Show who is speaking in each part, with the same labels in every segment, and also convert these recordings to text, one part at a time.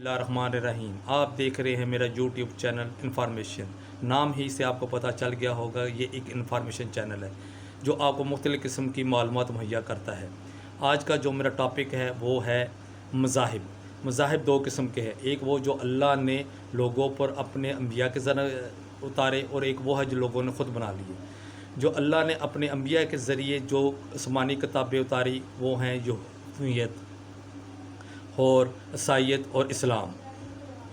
Speaker 1: बिस्मिल्लाहिर्रहमानिर्रहीम। आप देख रहे हैं मेरा यूट्यूब चैनल इन्फॉर्मेशन। नाम ही से आपको पता चल गया होगा, ये एक इन्फॉर्मेशन चैनल है जो आपको मुख्तलिफ़ किस्म की मालूमात मुहैया करता है। आज का जो मेरा टॉपिक है वो है मज़ाहिब। मज़ाहिब दो किस्म के हैं, एक वो जो अल्लाह ने लोगों पर अपने अम्बिया के ज़रिए उतारे, और एक वो है जो लोगों ने ख़ुद बना लिए। जो अल्लाह ने अपने अम्बिया के ज़रिए जो आसमानी किताबें उतारी वो हैं यहूदियत और ईसाईयत और इस्लाम।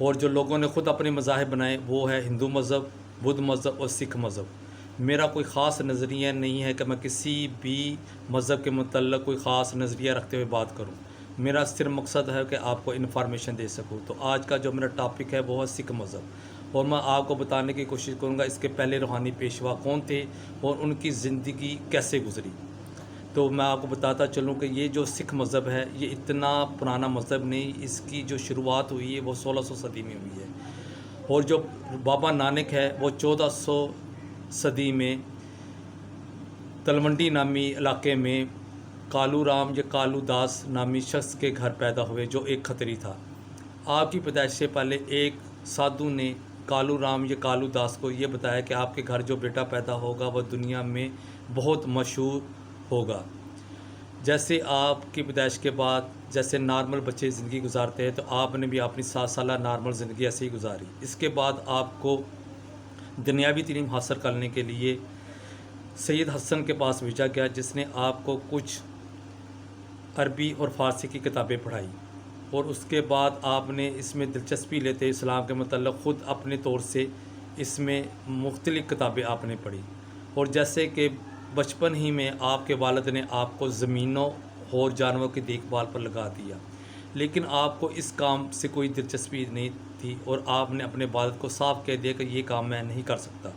Speaker 1: और जो लोगों ने ख़ुद अपने मज़ाहिब बनाए वो है हिंदू मज़हब, बुद्ध मज़हब और सिख मज़हब। मेरा कोई ख़ास नज़रिया नहीं है कि मैं किसी भी मज़हब के मुतल्लिक़ कोई ख़ास नज़रिया रखते हुए बात करूं। मेरा सिर्फ मकसद है कि आपको इन्फॉर्मेशन दे सकूं। तो आज का जो मेरा टॉपिक है वो है सिख मज़हब, और मैं आपको बताने की कोशिश करूँगा इसके पहले रूहानी पेशवा कौन थे और उनकी ज़िंदगी कैसे गुजरी। तो मैं आपको बताता चलूँ कि ये जो सिख मज़हब है ये इतना पुराना मज़हब नहीं, इसकी जो शुरुआत हुई है वो 1600 सदी में हुई है। और जो बाबा नानक है वो 1400 सदी में तलवंडी नामी इलाके में कालू राम या कालू दास नामी शख्स के घर पैदा हुए, जो एक खतरी था। आपकी पैदाइश से पहले एक साधु ने कालू राम या कालू दास को ये बताया कि आपके घर जो बेटा पैदा होगा वह दुनिया में बहुत मशहूर होगा। जैसे आपकी पैदाइश के बाद जैसे नॉर्मल बच्चे ज़िंदगी गुजारते हैं, तो आपने भी अपनी 7 साल नॉर्मल ज़िंदगी ऐसे ही गुजारी। इसके बाद आपको दुनियावी तालीम हासिल करने के लिए सैयद हसन के पास भेजा गया, जिसने आपको कुछ अरबी और फ़ारसी की किताबें पढ़ाई। और उसके बाद आपने इसमें दिलचस्पी लेते इस्लाम के मतलब ख़ुद अपने तौर से इसमें मुख्तलिफ़ किताबें आपने पढ़ी। और जैसे कि बचपन ही में आपके वालिद ने आपको ज़मीनों और जानवरों की देखभाल पर लगा दिया, लेकिन आपको इस काम से कोई दिलचस्पी नहीं थी और आपने अपने वालिद को साफ कह दिया कि ये काम मैं नहीं कर सकता।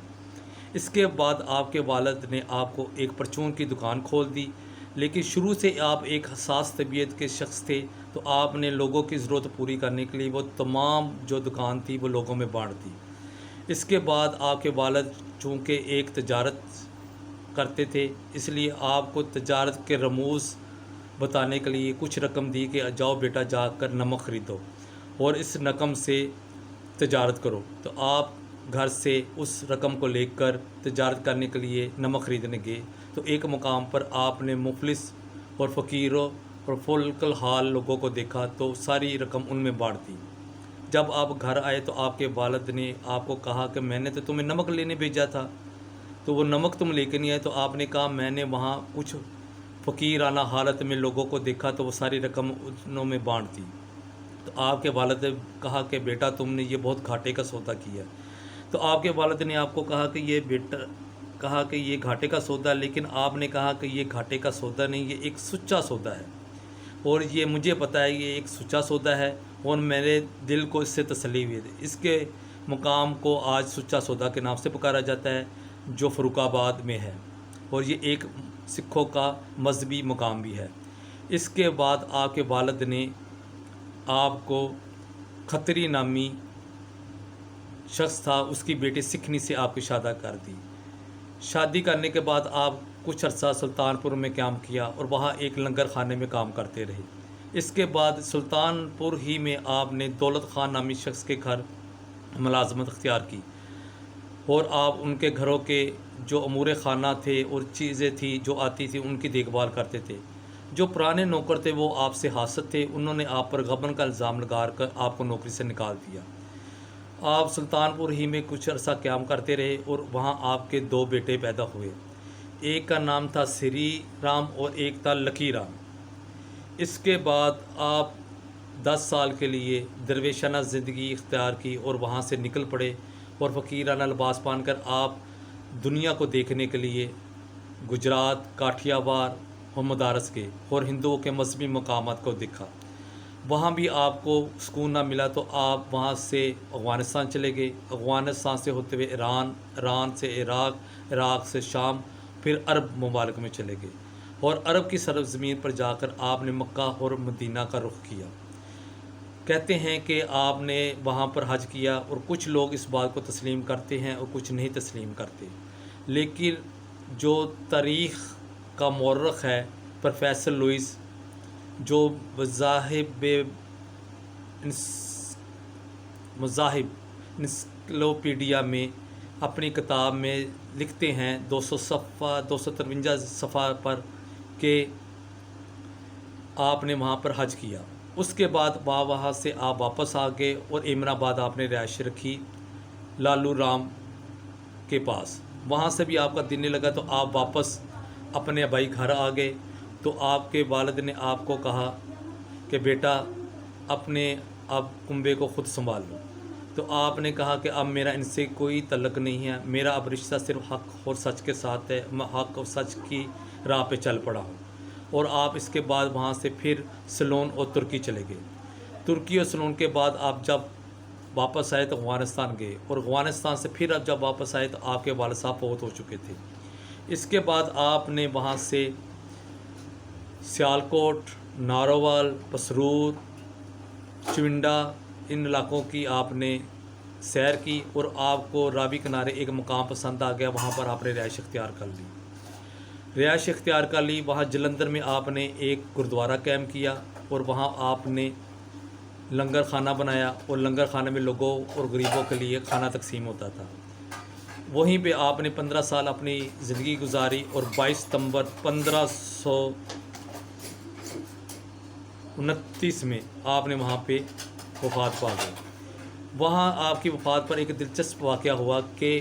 Speaker 1: इसके बाद आपके वालिद ने आपको एक परचून की दुकान खोल दी, लेकिन शुरू से आप एक हसास तबीयत के शख्स थे, तो आपने लोगों की ज़रूरत पूरी करने के लिए वो तमाम जो दुकान थी वो लोगों में बांट दी। इसके बाद आपके वालिद चूँकि एक तजारत करते थे, इसलिए आपको तजारत के रमूज़ बताने के लिए कुछ रकम दी कि जाओ बेटा जाकर नमक ख़रीदो और इस रकम से तजारत करो। तो आप घर से उस रकम को लेकर तजारत करने के लिए नमक ख़रीदने गए, तो एक मुकाम पर आपने मुफलिस और फ़कीरों और फुल्कल हाल लोगों को देखा, तो सारी रकम उनमें बांट दी। जब आप घर आए तो आपके वालिद ने आपको कहा कि मैंने तो तुम्हें नमक लेने भेजा था, तो वो नमक तुम लेकर नहीं आए। तो आपने कहा मैंने वहाँ कुछ फ़कीराना हालत में लोगों को देखा, तो वो सारी रकम उन्होंने बांट दी। तो आपके वालिद ने कहा कि बेटा तुमने ये बहुत घाटे का सौदा किया। तो आपके वालिद ने आपको कहा कि ये घाटे का सौदा, लेकिन आपने कहा कि ये घाटे का सौदा नहीं, ये एक सच्चा सौदा है, और ये मुझे पता है ये एक सच्चा सौदा है और मेरे दिल को इससे तसल्ली हुई है। इसके मुकाम को आज सच्चा सौदा के नाम से पुकारा जाता है, जो फ़र्रुखाबाद में है, और ये एक सिखों का मजहबी मुकाम भी है। इसके बाद आपके वालिद ने आपको खतरी नामी शख्स था, उसकी बेटी सिखनी से आपकी शादी कर दी। शादी करने के बाद आप कुछ अर्सा सुल्तानपुर में काम किया और वहाँ एक लंगर खाने में काम करते रहे। इसके बाद सुल्तानपुर ही में आपने दौलत खान नामी शख्स के घर मुलाजमत अख्तियार की, और आप उनके घरों के जो अमूर खाना थे और चीज़ें थी जो आती थी उनकी देखभाल करते थे। जो पुराने नौकर थे वो आपसे हासद थे, उन्होंने आप पर गबन का इल्ज़ाम लगा कर आपको नौकरी से निकाल दिया। आप सुल्तानपुर ही में कुछ अर्सा क़याम करते रहे और वहाँ आपके 2 बेटे पैदा हुए। एक का नाम था श्री राम और एक था लकी राम। इसके बाद आप 10 साल के लिए दरवेशाना ज़िंदगी इख्तियार की और वहाँ से निकल पड़े, और फ़कीराना लिबास पहनकर आप दुनिया को देखने के लिए गुजरात, काठियावाड़ और मदारस गए और हिंदुओं के मजहबी मकामात को देखा। वहाँ भी आपको सुकून ना मिला, तो आप वहाँ से अफ़गानिस्तान चले गए, अफ़गानिस्तान से होते हुए ईरान, ईरान से इराक़, इराक़ से शाम, फिर अरब ममालिक में चले गए, और अरब की सरज़मीन पर जाकर आपने मक्का और मदीना का रुख किया। कहते हैं कि आपने वहाँ पर हज किया, और कुछ लोग इस बात को तस्लीम करते हैं और कुछ नहीं तस्लीम करते, लेकिन जो तारीख़ का मौरख़ है प्रोफेसर लुइस, जो मज़ाहिब مذاہب انسائکلوپیڈیا میں اپنی کتاب میں لکھتے ہیں 253 صفحہ پر کہ آپ نے وہاں پر حج کیا۔ اس کے بعد وہاں سے آپ واپس آ گئے اور ایمن آباد آپ نے رہائش رکھی لالو رام کے پاس۔ وہاں سے بھی آپ کا دل نہیں لگا تو آپ واپس اپنے آبائی گھر آ گئے۔ تو آپ کے والد نے آپ کو کہا کہ بیٹا اپنے اب کنبے کو خود سنبھال لو۔ تو آپ نے کہا کہ اب میرا ان سے کوئی تعلق نہیں ہے، میرا اب رشتہ صرف حق اور سچ کے ساتھ ہے، میں حق اور سچ کی راہ پہ چل پڑا ہوں۔ اور آپ اس کے بعد وہاں سے پھر سیلون اور ترکی چلے گئے۔ ترکی اور سیلون کے بعد آپ جب واپس آئے تو افغانستان گئے، اور افغانستان سے پھر اب جب واپس آئے تو آپ کے والد صاحب فوت ہو چکے تھے۔ اس کے بعد آپ نے وہاں سے سیالکوٹ، ناروال، پسرور، چونڈا ان علاقوں کی آپ نے سیر کی، اور آپ کو راوی کنارے ایک مقام پسند آ گیا، وہاں پر آپ نے رہائش اختیار کر لی۔ رہائش اختیار کر لی، وہاں جلندھر میں آپ نے ایک گردوارہ قائم کیا، اور وہاں آپ نے لنگر خانہ بنایا، اور لنگر خانے میں لوگوں اور غریبوں کے لیے کھانا تقسیم ہوتا تھا۔ وہیں پہ آپ نے 15 سال اپنی زندگی گزاری، اور 22 ستمبر 1529 میں آپ نے وہاں پہ وفات پا گئی۔ وہاں آپ کی وفات پر ایک دلچسپ واقعہ ہوا کہ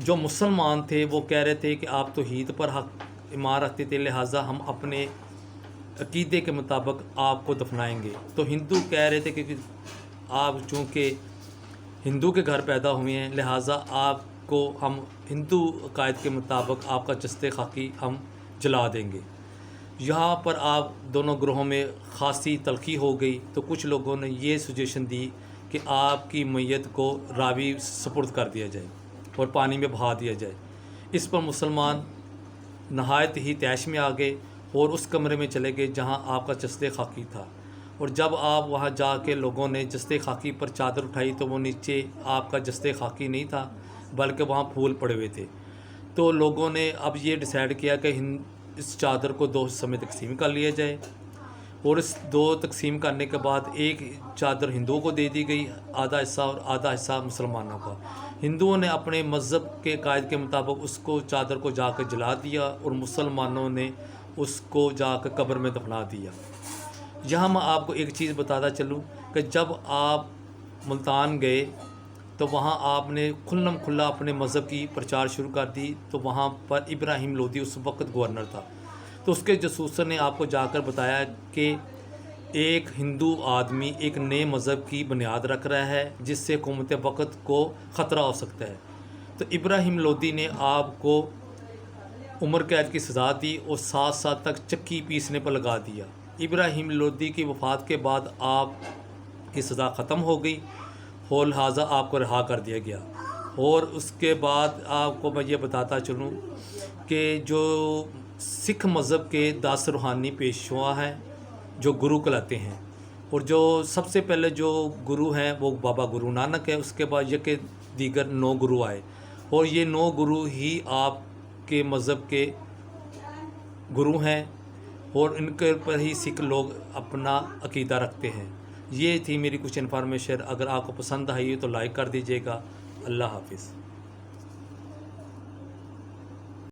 Speaker 1: جو مسلمان تھے وہ کہہ رہے تھے کہ آپ توحید پر حق ایمان رکھتے تھے، لہٰذا ہم اپنے عقیدے کے مطابق آپ کو دفنائیں گے۔ تو ہندو کہہ رہے تھے کہ آپ چونکہ ہندو کے گھر پیدا ہوئے ہیں، لہٰذا آپ کو ہم ہندو عقائد کے مطابق آپ کا جسد خاکی ہم جلا دیں گے۔ یہاں پر آپ دونوں گروہوں میں خاصی تلخی ہو گئی، تو کچھ لوگوں نے یہ سجیشن دی کہ آپ کی میت کو راوی سپرد کر دیا جائے اور پانی میں بہا دیا جائے۔ اس پر مسلمان نہایت ہی طیش میں آ گئے اور اس کمرے میں چلے گئے جہاں آپ کا جسد خاکی تھا، اور جب آپ وہاں جا کے لوگوں نے جسد خاکی پر چادر اٹھائی تو وہ نیچے آپ کا جسد خاکی نہیں تھا بلکہ وہاں پھول پڑے ہوئے تھے۔ تو لوگوں نے اب یہ ڈیسائیڈ کیا کہ اس چادر کو 2 حصوں میں تقسیم کر لیا جائے، اور اس 2 تقسیم کرنے کے بعد ایک چادر ہندوؤں کو دے دی گئی آدھا حصہ، اور آدھا حصہ مسلمانوں کا۔ ہندوؤں نے اپنے مذہب کے قائد کے مطابق اس کو چادر کو جا کے جلا دیا، اور مسلمانوں نے اس کو جا کے قبر میں دفنا دیا۔ یہاں میں آپ کو ایک چیز بتاتا چلوں کہ جب آپ ملتان گئے تو وہاں آپ نے کھلم کھلا اپنے مذہب کی پرچار شروع کر دی، تو وہاں پر ابراہیم لودھی اس وقت گورنر تھا۔ تو اس کے جاسوسوں نے آپ کو جا کر بتایا کہ ایک ہندو آدمی ایک نئے مذہب کی بنیاد رکھ رہا ہے جس سے حکومت وقت کو خطرہ ہو سکتا ہے۔ تو ابراہیم لودھی نے آپ کو عمر قید کی سزا دی اور 7 سال تک چکی پیسنے پر لگا دیا۔ ابراہیم لودھی کی وفات کے بعد آپ کی سزا ختم ہو گئی اور لہٰذا آپ کو رہا کر دیا گیا۔ اور اس کے بعد آپ کو میں یہ بتاتا چلوں کہ جو سکھ مذہب کے 10 روحانی پیشوا ہیں جو گرو کہلاتے ہیں، اور جو سب سے پہلے جو گرو ہیں وہ بابا گرو نانک ہے، اس کے بعد یہ کہ دیگر 9 گرو آئے، اور یہ 9 گرو ہی آپ کے مذہب کے گرو ہیں، اور ان کے پر ہی سکھ لوگ اپنا عقیدہ رکھتے ہیں۔ یہ تھی میری کچھ انفارمیشن، اگر آپ کو پسند آئی تو لائک کر دیجیے گا۔ اللہ حافظ۔